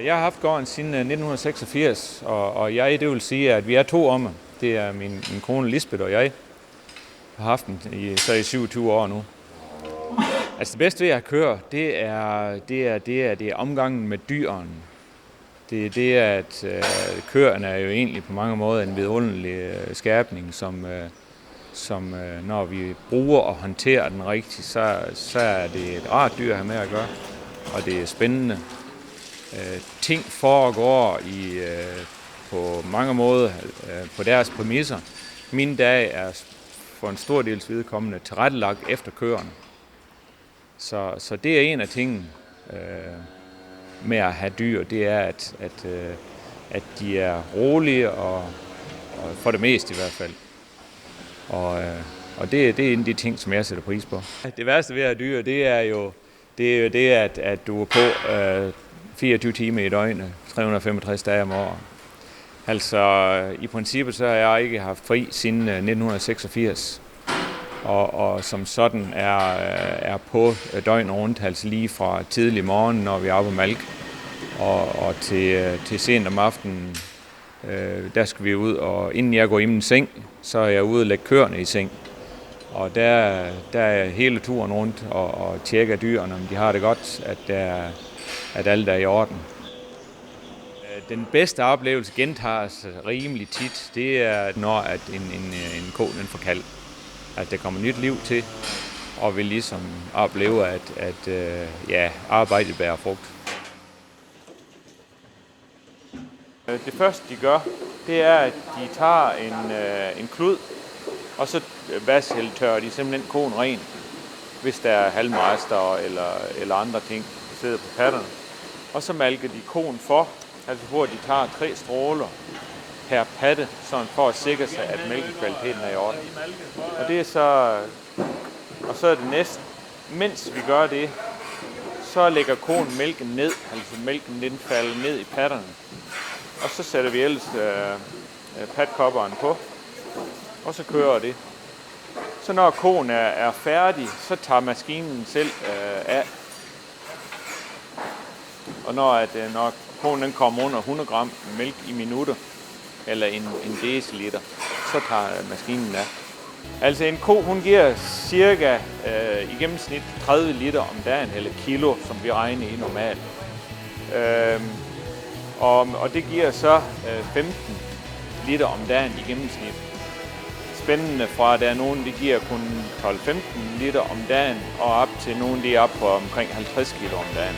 Jeg har haft gården siden 1986, og det vil sige, at vi er to om. Det er min kone Lisbeth og jeg. Har haft den i 27 år nu. Altså det bedste ved at køre, det er omgangen med dyrene. Det er det, at køren er jo egentlig på mange måder en vidunderlig skabning, som når vi bruger og håndterer den rigtigt, så er det et rart dyr at have med at gøre, og det er spændende. Ting foregår på mange måder på deres præmisser. Mine dage er for en stor dels vedkommende tilrettelagt efter køerne. Så det er en af tingene med at have dyr, det er, at de er rolige, og for det meste i hvert fald. Og det er en af de ting, som jeg sætter pris på. Det værste ved at have dyr, det er jo det, at du er på 24 timer i døgnet, 365 dage om året. Altså i princippet så har jeg ikke haft fri siden 1986. Og som sådan er på døgn rundt, altså lige fra tidlig morgen, når vi er oppe på malk, og til sent om aftenen, der skal vi ud, og inden jeg går i min seng, så er jeg ude og lægge køerne i seng. Og der er hele turen rundt og tjekker dyrene, om de har det godt, at alt er i orden. Den bedste oplevelse gentager sig rimelig tit, det er, når en ko den får kalv. At der kommer nyt liv til, og vi ligesom oplever, at arbejdet bærer frugt. Det første, de gør, det er, at de tager en klud, og så tørrer de simpelthen koen ren, hvis der er halmrester eller andre ting, der sidder på patterne. Og så malker de koen for, altså hvor de tager 3 stråler per patte, sådan for at sikre sig, at mælkekvaliteten er i orden. Og det er så er det næsten, mens vi gør det, så lægger koen mælken ned, altså mælken den falder ned i patterne. Og så sætter vi ellers patkopperen på, og så kører det. Så når koen er færdig, så tager maskinen selv af. Og når koen den kommer under 100 gram mælk i minutter, eller en deciliter, så tager maskinen af. Altså en ko, hun giver cirka i gennemsnit 30 liter om dagen, eller kilo, som vi regner i normalt. Og det giver så 15 liter om dagen i gennemsnit. Spændende fra, at der er nogen, der giver kun 12-15 liter om dagen, og op til nogen, der er op på omkring 50 kilo om dagen.